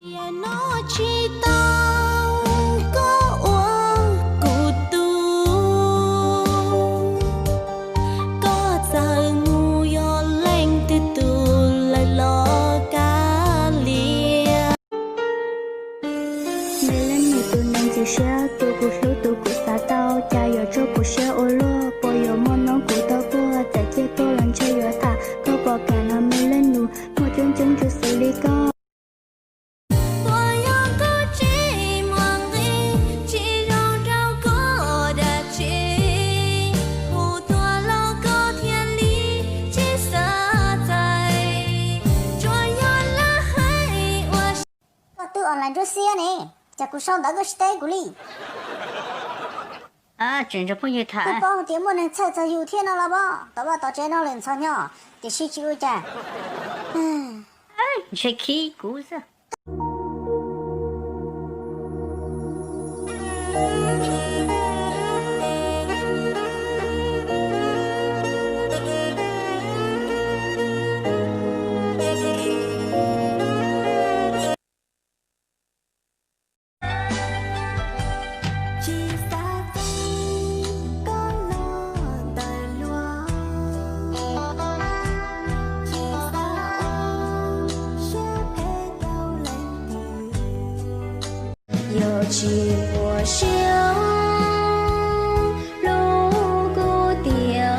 Nó chỉ tao có uống cụ tu có giờ ngu yo lên từ tu lại lo cá lia mẹ lên người tu nên chỉ sẽ tu cụ xa tao cha yo cho cụ sẽ ô lô bỏ yo món nó cụ tao bùa tại chế tô lần chơi yo thả có bỏ cả nó mẹ lên nụ một chân chân cho xử lý con. online cho xe này, chắc cũng xong đã có stay của đi. À, chuyện cho bao nhiêu thà? Tôi bảo tiền mua nên chạy chạy nhiều thiên nào là bao, tao bảo tao chơi nó lên sao nhở, để xí chịu cha. À, chơi khí cú sao? chỉ mùa siêu lũ cô tiêu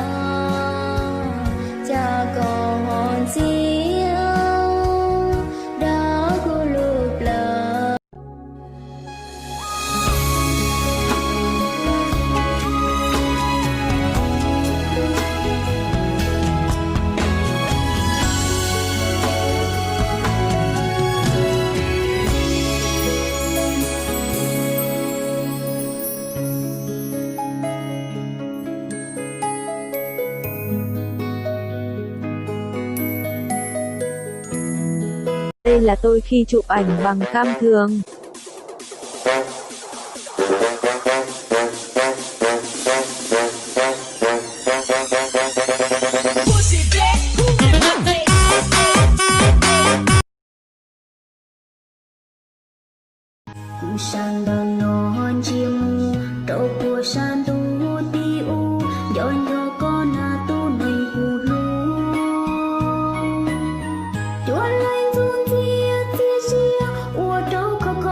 cha con hồn chiếu đó cô lụp lờ. Đây là tôi khi chụp ảnh bằng cam thường. Sang bằng non chim trâu của san